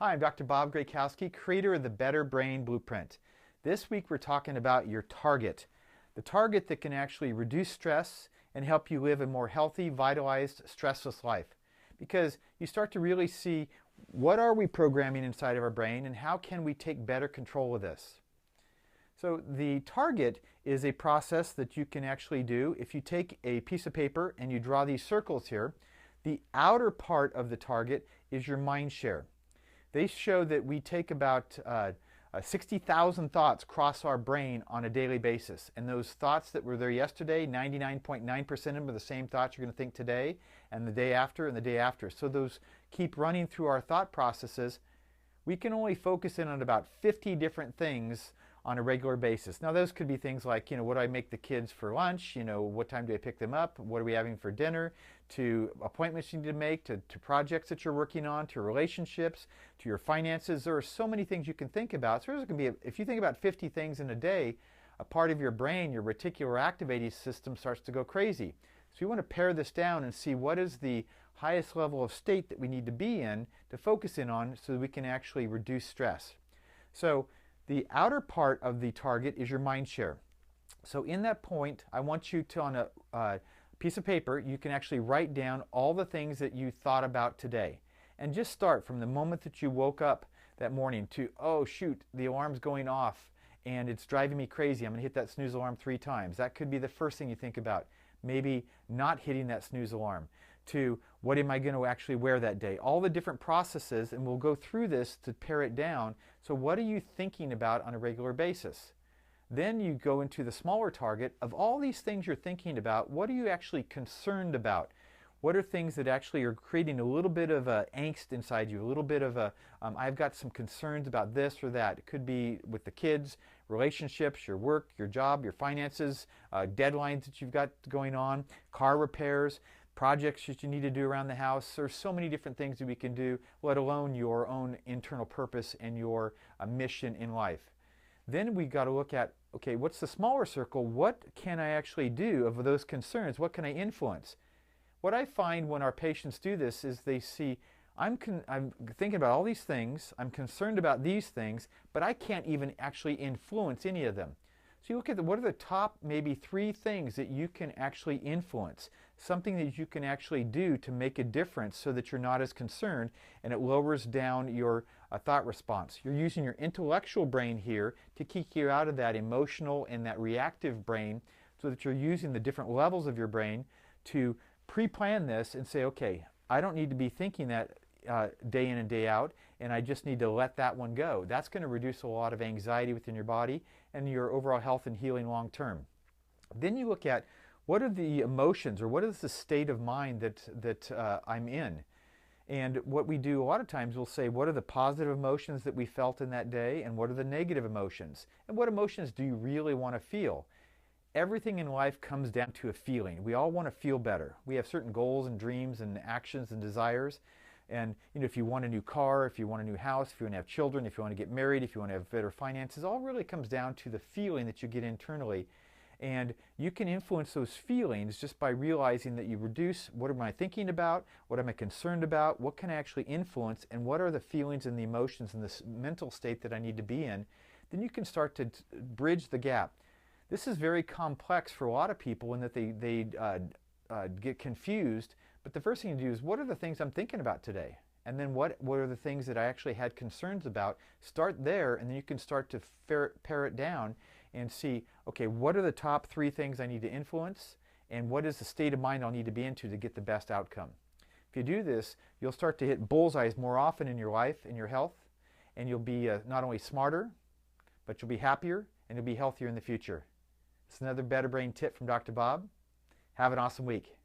Hi, I'm Dr. Bob Graykowski, creator of the Better Brain Blueprint. This week we're talking about your target. The target that can actually reduce stress and help you live a more healthy, vitalized, stressless life. Because you start to really see what are we programming inside of our brain and how can we take better control of this. So the target is a process that you can actually do. If you take a piece of paper and you draw these circles here, the outer part of the target is your MindShare. They show that we take about 60,000 thoughts cross our brain on a daily basis. And those thoughts that were there yesterday, 99.9% of them are the same thoughts you're going to think today and the day after and the day after. So those keep running through our thought processes. We can only focus in on about 50 different things on a regular basis. Now those could be things like, what do I make the kids for lunch? What time do I pick them up? What are we having for dinner? To appointments you need to make, to projects that you're working on, to relationships, to your finances. There are so many things you can think about. So there's going to be, if you think about 50 things in a day, a part of your brain, your reticular activating system starts to go crazy. So you want to pare this down and see what is the highest level of state that we need to be in to focus in on so that we can actually reduce stress. So the outer part of the target is your MindShare. So in that point, I want you to, on a piece of paper, you can actually write down all the things that you thought about today. And just start from the moment that you woke up that morning to, oh shoot, the alarm's going off and it's driving me crazy. I'm going to hit that snooze alarm 3 times. That could be the first thing you think about. Maybe not hitting that snooze alarm. To what am I going to actually wear that day? All the different processes, and we'll go through this to pare it down. So what are you thinking about on a regular basis? Then you go into the smaller target of all these things you're thinking about. What are you actually concerned about? What are things that actually are creating a little bit of angst inside you, a little bit of I've got some concerns about this or that. It could be with the kids, relationships, your work, your job, your finances, deadlines that you've got going on, car repairs, projects that you need to do around the house. There's so many different things that we can do, let alone your own internal purpose and your mission in life. Then we got to look at, okay, what's the smaller circle? What can I actually do of those concerns? What can I influence? What I find when our patients do this is they see, I'm thinking about all these things, I'm concerned about these things, but I can't even actually influence any of them. So you look at what are the top maybe 3 things that you can actually influence, something that you can actually do to make a difference so that you're not as concerned and it lowers down your thought response. You're using your intellectual brain here to kick you out of that emotional and that reactive brain so that you're using the different levels of your brain to pre-plan this and say, okay, I don't need to be thinking that day in and day out, and I just need to let that one go. That's going to reduce a lot of anxiety within your body and your overall health and healing long term. Then you look at what are the emotions or what is the state of mind that I'm in. And what we do a lot of times, we'll say, what are the positive emotions that we felt in that day and what are the negative emotions? And what emotions do you really want to feel? Everything in life comes down to a feeling. We all want to feel better. We have certain goals and dreams and actions and desires. And if you want a new car, if you want a new house, if you want to have children, if you want to get married, if you want to have better finances, all really comes down to the feeling that you get internally. And you can influence those feelings just by realizing that you reduce what am I thinking about, what am I concerned about, what can I actually influence, and what are the feelings and the emotions and the mental state that I need to be in. Then you can start to bridge the gap. This is very complex for a lot of people in that they get confused. But the first thing to do is, what are the things I'm thinking about today? And then what are the things that I actually had concerns about? Start there, and then you can start to pare it down and see, okay, what are the top 3 things I need to influence? And what is the state of mind I'll need to be into to get the best outcome? If you do this, you'll start to hit bullseyes more often in your life, in your health, and you'll be not only smarter, but you'll be happier, and you'll be healthier in the future. It's another Better Brain tip from Dr. Bob. Have an awesome week.